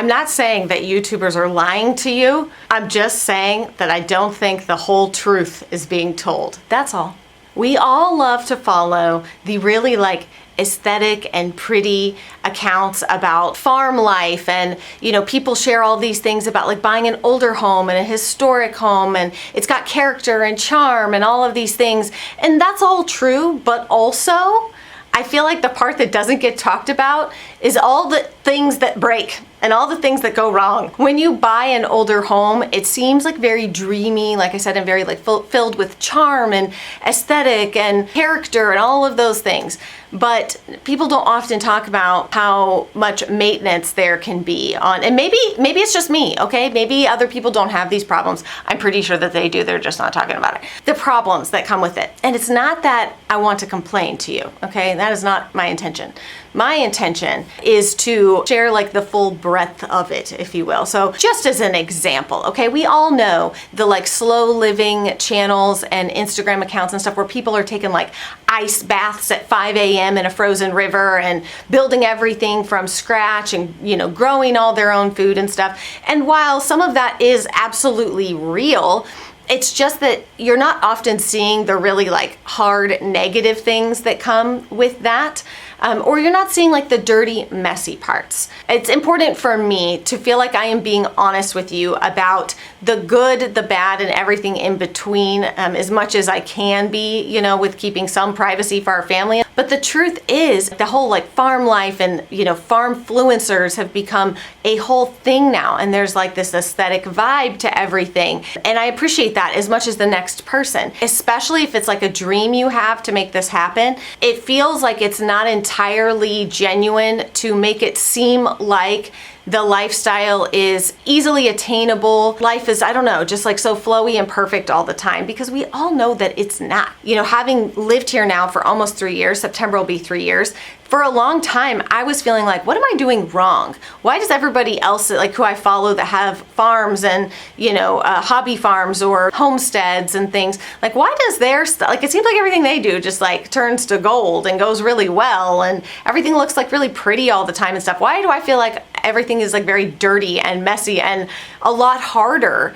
I'm not saying that YouTubers are lying to you. I'm just saying that I don't think the whole truth is being told. That's all. We all love to follow the really like aesthetic and pretty accounts about farm life, and people share all these things about like buying an older home and a historic home, and it's got character and charm and all of these things, and that's all true. But also I feel like the part that doesn't get talked about is all the things that break and all the things that go wrong. When you buy an older home, it seems like very dreamy, like I said, and very like filled with charm and aesthetic and character and all of those things. But people don't often talk about how much maintenance there can be on, and maybe it's just me, okay? Maybe other people don't have these problems. I'm pretty sure that they do, they're just not talking about it. The problems that come with it. And it's not that I want to complain to you, okay? That is not my intention. My intention is to share like the full breadth of it, if you will. So just as an example, okay, we all know the like slow living channels and Instagram accounts and stuff where people are taking like ice baths at 5 a.m. in a frozen river and building everything from scratch and, growing all their own food and stuff. And while some of that is absolutely real, it's just that you're not often seeing the really like hard negative things that come with that. Or you're not seeing like the dirty, messy parts. It's important for me to feel like I am being honest with you about the good, the bad, and everything in between, as much as I can be, with keeping some privacy for our family. But the truth is, the whole like farm life and, farmfluencers have become a whole thing now. And there's like this aesthetic vibe to everything. And I appreciate that as much as the next person, especially if it's like a dream you have to make this happen. It feels like it's not entirely genuine to make it seem like the lifestyle is easily attainable. Life is, I don't know, just like so flowy and perfect all the time, because we all know that it's not. Having lived here now for almost 3 years, September will be 3 years, for a long time, I was feeling like, what am I doing wrong? Why does everybody else, like who I follow that have farms and, hobby farms or homesteads and things, like why does their stuff, like it seems like everything they do just like turns to gold and goes really well and everything looks like really pretty all the time and stuff. Why do I feel like everything is like very dirty and messy and a lot harder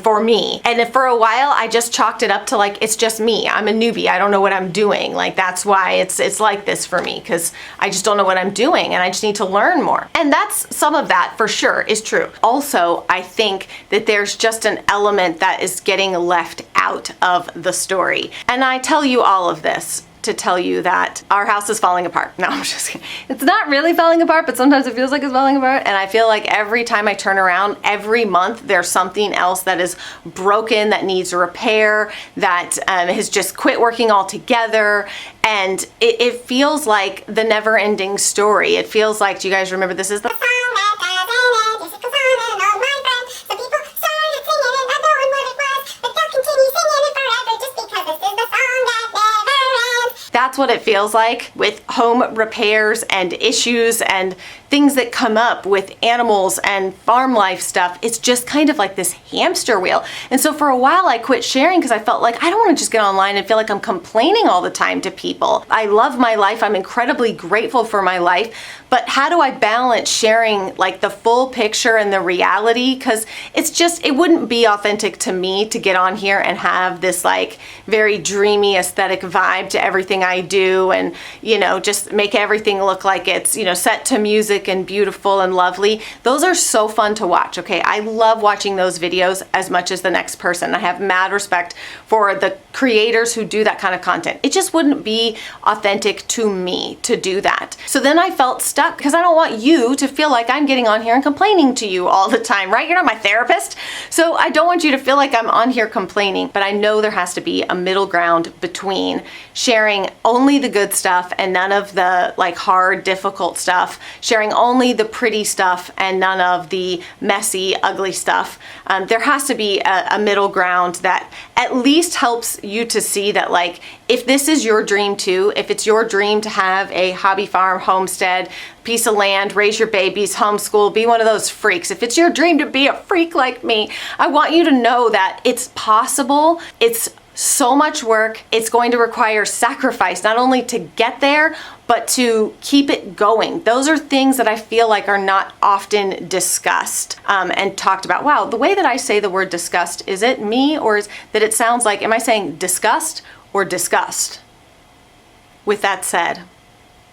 for me? And for a while, I just chalked it up to like, it's just me. I'm a newbie. I don't know what I'm doing. Like that's why it's like this for me, because I just don't know what I'm doing and I just need to learn more. And that's some of that for sure is true. Also, I think that there's just an element that is getting left out of the story. And I tell you all of this to tell you that our house is falling apart. No, I'm just kidding. It's not really falling apart, but sometimes it feels like it's falling apart. And I feel like every time I turn around, every month, there's something else that is broken, that needs repair, that has just quit working altogether. And it feels like the never-ending story. It feels like, do you guys remember this is the That's what it feels like with home repairs and issues and things that come up with animals and farm life stuff. It's just kind of like this hamster wheel. And so for a while I quit sharing because I felt like I don't want to just get online and feel like I'm complaining all the time to people. I love my life. I'm incredibly grateful for my life. But how do I balance sharing like the full picture and the reality? Because it wouldn't be authentic to me to get on here and have this like very dreamy aesthetic vibe to everything I do and, just make everything look like it's, set to music and beautiful and lovely. Those are so fun to watch, okay? I love watching those videos as much as the next person. I have mad respect for the creators who do that kind of content. It just wouldn't be authentic to me to do that. So then I felt stuck because I don't want you to feel like I'm getting on here and complaining to you all the time, right? You're not my therapist. So I don't want you to feel like I'm on here complaining, but I know there has to be a middle ground between sharing only the good stuff and none of the like hard, difficult stuff, sharing only the pretty stuff and none of the messy, ugly stuff. There has to be a middle ground that at least helps you to see that like, if this is your dream too, if it's your dream to have a hobby farm, homestead, piece of land, raise your babies, homeschool, be one of those freaks. If it's your dream to be a freak like me, I want you to know that it's possible. It's so much work. It's going to require sacrifice, not only to get there, but to keep it going. Those are things that I feel like are not often discussed and talked about. Wow, the way that I say the word discussed, is it me, or is that it sounds like, am I saying disgust or disgust? With that said,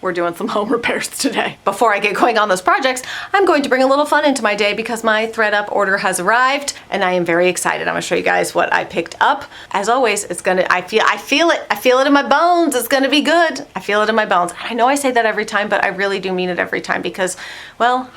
we're doing some home repairs today. Before I get going on those projects, I'm going to bring a little fun into my day because my Thredup order has arrived and I am very excited. I'm gonna show you guys what I picked up. As always, it's gonna, I feel it in my bones. It's gonna be good. I feel it in my bones. I know I say that every time, but I really do mean it every time because, well,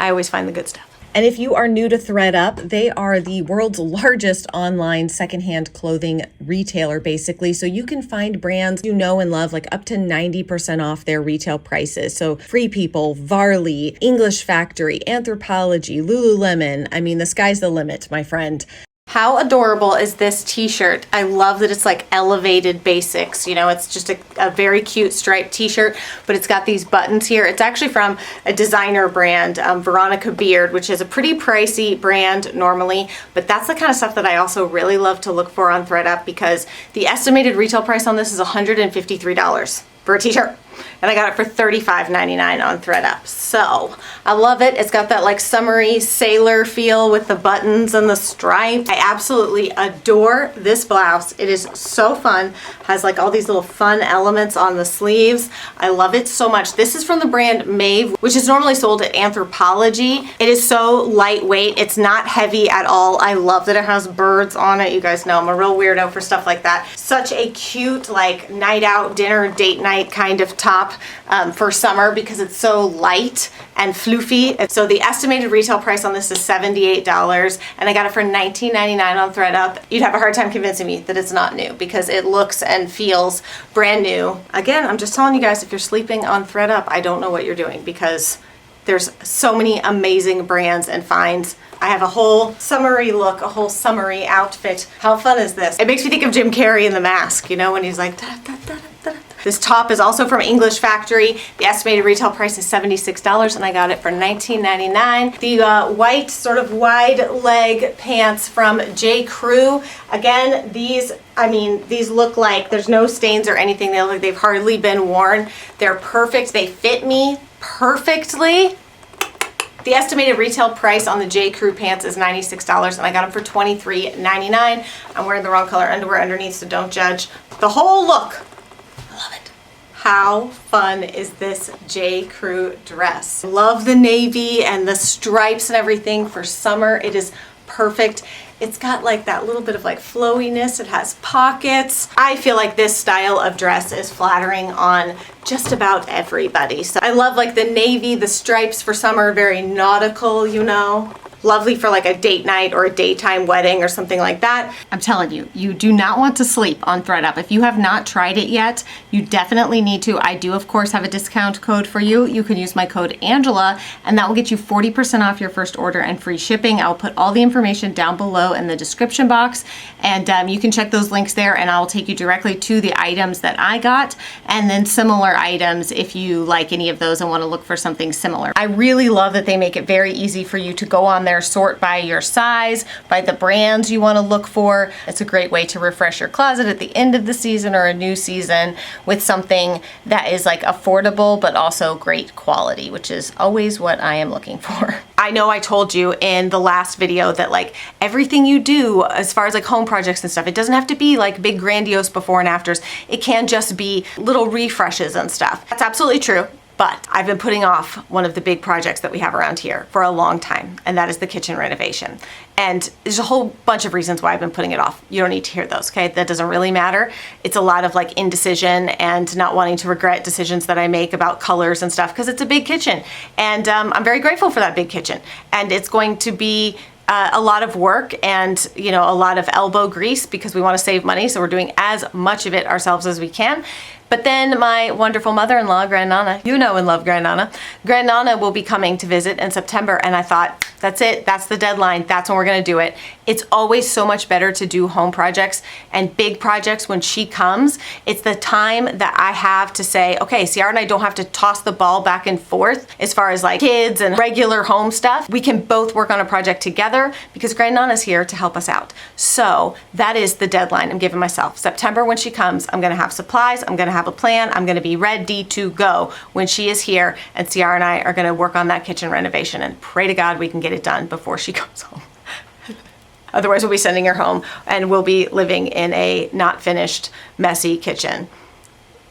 I always find the good stuff. And if you are new to Thredup, they are the world's largest online secondhand clothing retailer, basically. So you can find brands you know and love, like up to 90% off their retail prices. So Free People, Varley, English Factory, Anthropologie, Lululemon. I mean, the sky's the limit, my friend. How adorable is this t-shirt? I love that it's like elevated basics. You know, it's just a very cute striped t-shirt, but it's got these buttons here. It's actually from a designer brand, Veronica Beard, which is a pretty pricey brand normally, but that's the kind of stuff that I also really love to look for on Thredup because the estimated retail price on this is $153 for a t-shirt. And I got it for $35.99 on Thredup. So I love it. It's got that like summery sailor feel with the buttons and the stripes. I absolutely adore this blouse. It is so fun. Has like all these little fun elements on the sleeves. I love it so much. This is from the brand Maeve, which is normally sold at Anthropologie. It is so lightweight. It's not heavy at all. I love that it has birds on it. You guys know I'm a real weirdo for stuff like that. Such a cute like night out, dinner, date night kind of top for summer because it's so light and floofy. So the estimated retail price on this is $78 and I got it for $19.99 on Thredup. You'd have a hard time convincing me that it's not new because it looks and feels brand new. Again, I'm just telling you guys, if you're sleeping on Thredup, I don't know what you're doing because there's so many amazing brands and finds. I have a whole summery look, a whole summery outfit. How fun is this? It makes me think of Jim Carrey in The Mask, you know, when he's like, da, da, da, da, da. This top is also from English Factory. The estimated retail price is $76 and I got it for $19.99. The white sort of wide leg pants from J. Crew. Again, these look like there's no stains or anything. They look like they've hardly been worn. They're perfect. They fit me perfectly. The estimated retail price on the J. Crew pants is $96 and I got them for $23.99. I'm wearing the wrong color underwear underneath, so don't judge. The whole look. Love it. How fun is this J. Crew dress? Love the navy and the stripes and everything for summer. It is perfect. It's got like that little bit of like flowiness. It has pockets. I feel like this style of dress is flattering on just about everybody. So I love like the navy, the stripes for summer, very nautical, you know. Lovely for like a date night or a daytime wedding or something like that. I'm telling you, you do not want to sleep on Thredup. If you have not tried it yet, you definitely need to. I do, of course, have a discount code for you. You can use my code Angela, and that will get you 40% off your first order and free shipping. I'll put all the information down below in the description box, and you can check those links there, and I'll take you directly to the items that I got, and then similar items if you like any of those and want to look for something similar. I really love that they make it very easy for you to go on there, sort by your size, by the brands you want to look for. It's a great way to refresh your closet at the end of the season or a new season with something that is like affordable but also great quality, which is always what I am looking for. I know I told you in the last video that like everything you do as far as like home projects and stuff, it doesn't have to be like big grandiose before and afters. It can just be little refreshes and stuff. That's absolutely true. But I've been putting off one of the big projects that we have around here for a long time, and that is the kitchen renovation. And there's a whole bunch of reasons why I've been putting it off. You don't need to hear those, okay? That doesn't really matter. It's a lot of like indecision and not wanting to regret decisions that I make about colors and stuff because it's a big kitchen. And I'm very grateful for that big kitchen. And it's going to be a lot of work and, you know, a lot of elbow grease because we want to save money. So we're doing as much of it ourselves as we can. But then my wonderful mother-in-law, Grandnana, you know and love Grandnana. Grandnana will be coming to visit in September, and I thought, That's it. That's the deadline. That's when we're going to do it. It's always so much better to do home projects and big projects when she comes. It's the time that I have to say, okay, Ciara and I don't have to toss the ball back and forth as far as like kids and regular home stuff. We can both work on a project together because Grandnana's here to help us out. So that is the deadline I'm giving myself. September, when she comes, I'm going to have supplies. I'm going to have a plan. I'm going to be ready to go when she is here, and Ciara and I are going to work on that kitchen renovation and pray to God we can get it done before she comes home. Otherwise, we'll be sending her home and we'll be living in a not finished, messy kitchen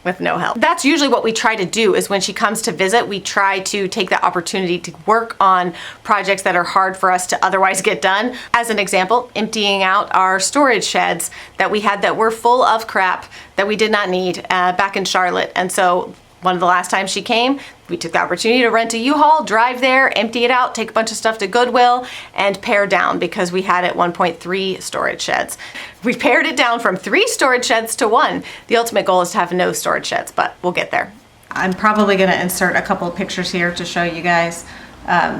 with no help. That's usually what we try to do, is when she comes to visit, we try to take the opportunity to work on projects that are hard for us to otherwise get done. As an example, emptying out our storage sheds that we had that were full of crap that we did not need back in Charlotte. And so one of the last times she came, we took the opportunity to rent a U-Haul, drive there, empty it out, take a bunch of stuff to Goodwill, and pare down because we had at 1.3 storage sheds. We pared it down from 3 storage sheds to 1. The ultimate goal is to have no storage sheds, but we'll get there. I'm probably going to insert a couple of pictures here to show you guys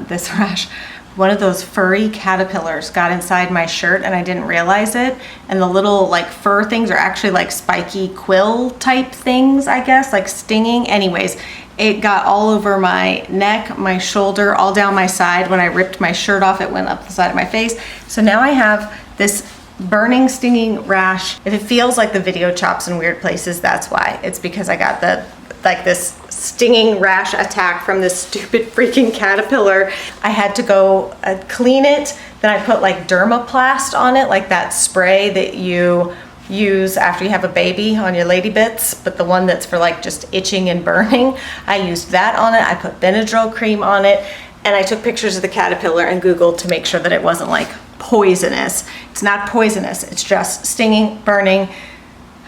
this rash. One of those furry caterpillars got inside my shirt and I didn't realize it. And the little like fur things are actually like spiky quill type things, I guess, like stinging. Anyways, it got all over my neck, my shoulder, all down my side. When I ripped my shirt off, it went up the side of my face. So now I have this burning, stinging rash. If it feels like the video chops in weird places, that's why. It's because I got this stinging rash attack from this stupid freaking caterpillar. I had to go clean it. Then I put like Dermaplast on it, like that spray that you use after you have a baby on your lady bits, but the one that's for like just itching and burning. I used that on it. I put Benadryl cream on it, and I took pictures of the caterpillar and Googled to make sure that it wasn't like poisonous. It's not poisonous. It's just stinging, burning,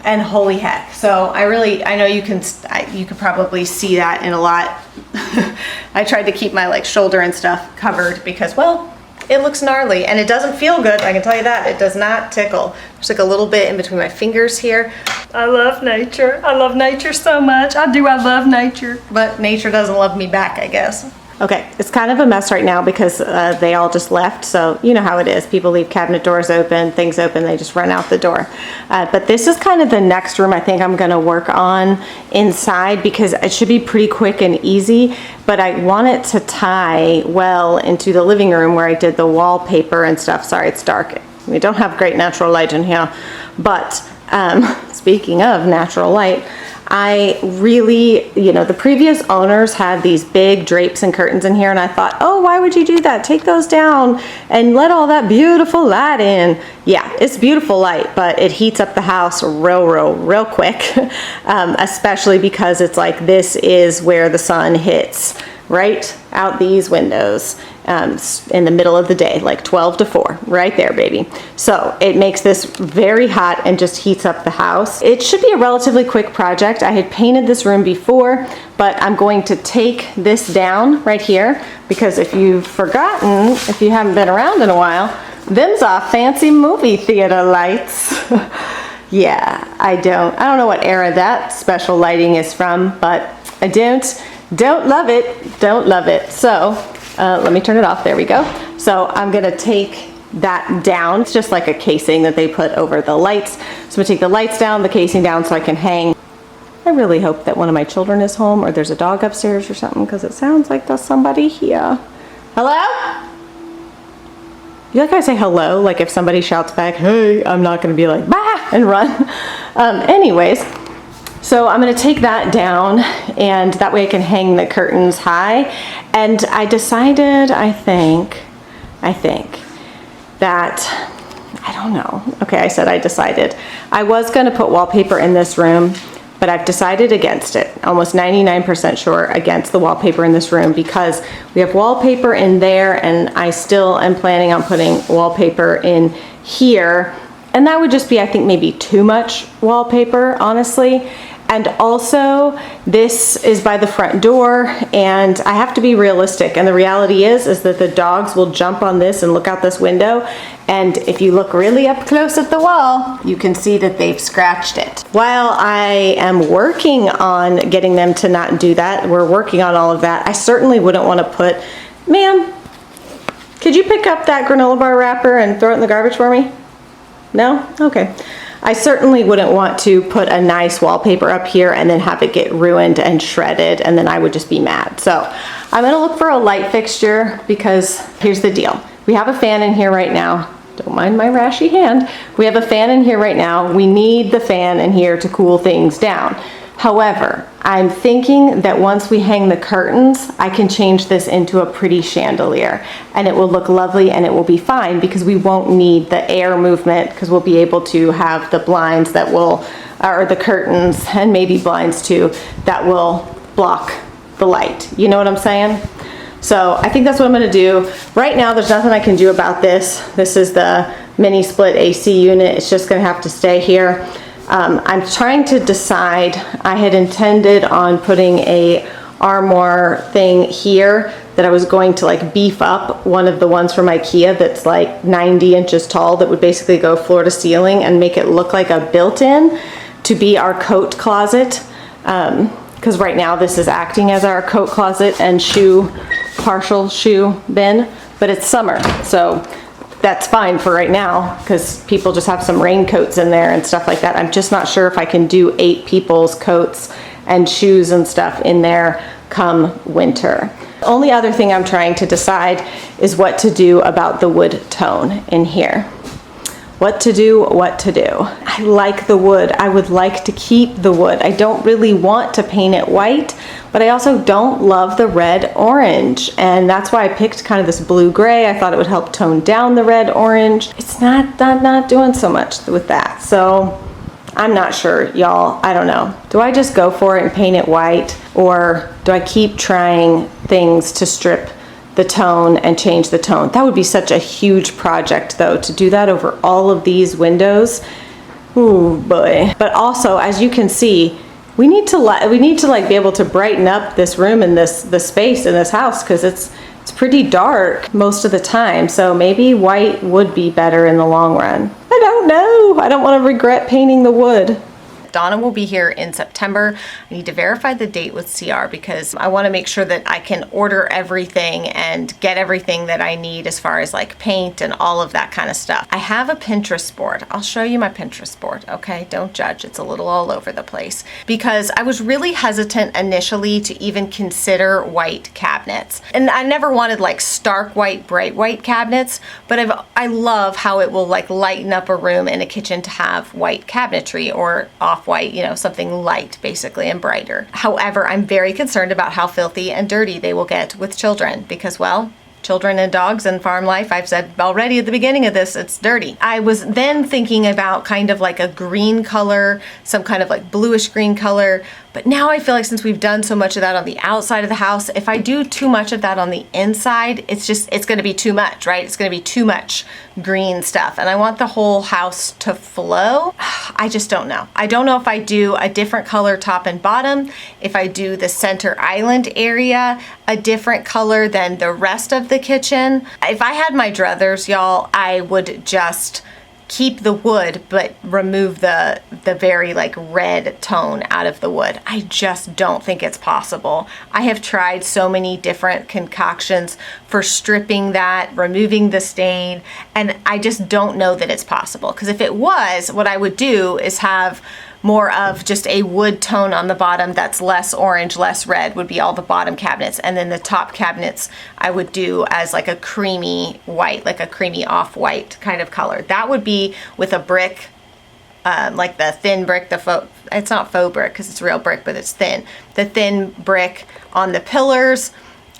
and holy heck. So I know you could probably see that in a lot. I tried to keep my like shoulder and stuff covered because, well, it looks gnarly and it doesn't feel good. I can tell you that. It does not tickle. There's like a little bit in between my fingers here. I love nature. I love nature so much. I love nature. But nature doesn't love me back, I guess. Okay, it's kind of a mess right now because they all just left. So you know how it is. People leave cabinet doors open, things open, they just run out the door. But this is kind of the next room I think I'm gonna work on inside because it should be pretty quick and easy, but I want it to tie well into the living room where I did the wallpaper and stuff. Sorry, it's dark. We don't have great natural light in here. But speaking of natural light, I really, the previous owners had these big drapes and curtains in here, and I thought, oh, why would you do that? Take those down and let all that beautiful light in. Yeah, it's beautiful light, but it heats up the house real quick, especially because it's like this is where the sun hits right out these windows in the middle of the day, like 12 to 4, right there, baby. So it makes this very hot and just heats up the house. It should be a relatively quick project. I had painted this room before, but I'm going to take this down right here because if you've forgotten, if you haven't been around in a while, them's our fancy movie theater lights. Yeah, I don't know what era that special lighting is from, but I don't love it. So let me turn it off. There we go. So I'm gonna take that down. It's just like a casing that they put over the lights. So I'm gonna take the lights down, the casing down so I can hang. I really hope that one of my children is home or there's a dog upstairs or something because it sounds like there's somebody here. Hello? You like how I say hello? Like if somebody shouts back, hey, I'm not gonna be like, bah, and run. Anyways. So I'm going to take that down and that way I can hang the curtains high. And I decided, I think that, I don't know. Okay, I said I decided. I was going to put wallpaper in this room, but I've decided against it. Almost 99% sure against the wallpaper in this room because we have wallpaper in there and I still am planning on putting wallpaper in here. And that would just be, I think, maybe too much wallpaper, honestly. And also, this is by the front door, and I have to be realistic. And the reality is that the dogs will jump on this and look out this window. And if you look really up close at the wall, you can see that they've scratched it. While I am working on getting them to not do that, we're working on all of that, I certainly wouldn't want to put, ma'am, could you pick up that granola bar wrapper and throw it in the garbage for me? No? Okay. I certainly wouldn't want to put a nice wallpaper up here and then have it get ruined and shredded, and then I would just be mad. So I'm gonna look for a light fixture, because here's the deal. We have a fan in here right now. Don't mind my rashy hand. We have a fan in here right now. We need the fan in here to cool things down. However, I'm thinking that once we hang the curtains, I can change this into a pretty chandelier, and it will look lovely and it will be fine, because we won't need the air movement, because we'll be able to have the blinds that will, or the curtains, and maybe blinds too, that will block the light. You know what I'm saying? So I think that's what I'm gonna do. Right now, there's nothing I can do about this. This is the mini split AC unit. It's just gonna have to stay here. I'm trying to decide. I had intended on putting a armoire thing here that I was going to like beef up, one of the ones from IKEA that's like 90 inches tall, that would basically go floor to ceiling and make it look like a built-in to be our coat closet. Because right now this is acting as our coat closet and partial shoe bin, but it's summer, so that's fine for right now, because people just have some raincoats in there and stuff like that. I'm just not sure if I can do 8 people's coats and shoes and stuff in there come winter. The only other thing I'm trying to decide is what to do about the wood tone in here. What to do. I like the wood. I would like to keep the wood. I don't really want to paint it white, but I also don't love the red orange. And that's why I picked kind of this blue gray. I thought it would help tone down the red orange. It's not doing so much with that. So I'm not sure, y'all. I don't know. Do I just go for it and paint it white? Or do I keep trying things to strip the tone and change the tone? That would be such a huge project, though, to do that over all of these windows. Ooh boy. But also, as you can see, we need to like be able to brighten up this room and the space in this house, because it's pretty dark most of the time. So maybe white would be better in the long run. I don't know. I don't want to regret painting the wood. Donna will be here in September. I need to verify the date with CR, because I want to make sure that I can order everything and get everything that I need as far as like paint and all of that kind of stuff. I have a Pinterest board. I'll show you my Pinterest board, okay? Don't judge. It's a little all over the place, because I was really hesitant initially to even consider white cabinets. And I never wanted like stark white, bright white cabinets, but I love how it will like lighten up a room in a kitchen to have white cabinetry, or off-white, you know, something light basically and brighter. However, I'm very concerned about how filthy and dirty they will get with children, because, well, children and dogs and farm life, I've said already at the beginning of this, it's dirty. I was then thinking about kind of like a green color, some kind of like bluish green color, but now I feel like since we've done so much of that on the outside of the house, if I do too much of that on the inside, it's gonna be too much, right? It's gonna be too much green stuff, and I want the whole house to flow. I just don't know. I don't know if I do a different color top and bottom, if I do the center island area a different color than the rest of the kitchen. If I had my druthers, y'all, I would just keep the wood but remove the very like red tone out of the wood. I just don't think it's possible. I have tried so many different concoctions for stripping that, removing the stain, and I just don't know that it's possible. Because if it was, what I would do is have more of just a wood tone on the bottom that's less orange, less red, would be all the bottom cabinets. And then the top cabinets I would do as like a creamy white, like a creamy off-white kind of color. That would be with a brick, like the thin brick, it's not faux brick because it's real brick, but it's thin. The thin brick on the pillars,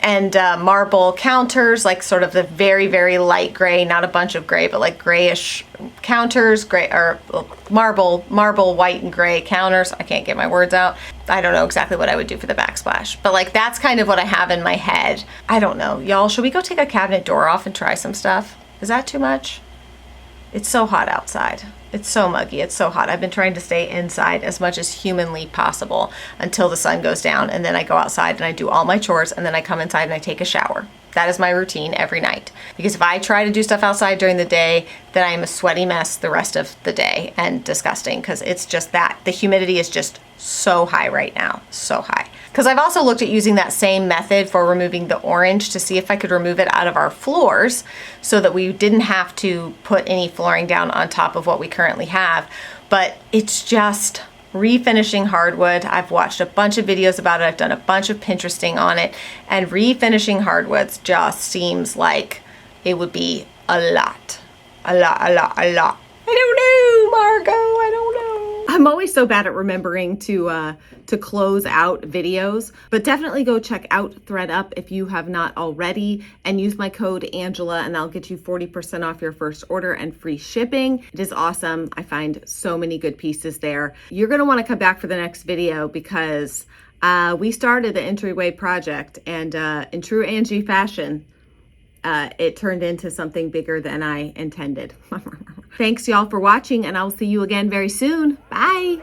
and marble counters, like sort of the very, very light gray, not a bunch of gray, but like grayish counters, gray, or marble white and gray counters. I can't get my words out. I don't know exactly what I would do for the backsplash, but like that's kind of what I have in my head. I don't know. Y'all, should we go take a cabinet door off and try some stuff? Is that too much? It's so hot outside. It's so muggy. It's so hot. I've been trying to stay inside as much as humanly possible until the sun goes down, and then I go outside and I do all my chores, and then I come inside and I take a shower. That is my routine every night. Because if I try to do stuff outside during the day, then I am a sweaty mess the rest of the day and disgusting, because it's just that. The humidity is just so high right now. So high. Because I've also looked at using that same method for removing the orange to see if I could remove it out of our floors so that we didn't have to put any flooring down on top of what we currently have. But it's just refinishing hardwood. I've watched a bunch of videos about it. I've done a bunch of Pinteresting on it, and refinishing hardwoods just seems like it would be a lot. A lot. I don't know, Margot. I don't know. I'm always so bad at remembering to close out videos, but definitely go check out Thredup if you have not already, and use my code Angela, and I'll get you 40% off your first order and free shipping. It is awesome. I find so many good pieces there. You're gonna want to come back for the next video because we started the Entryway project, and in true Angie fashion, it turned into something bigger than I intended. Thanks y'all for watching, and I'll see you again very soon. Bye.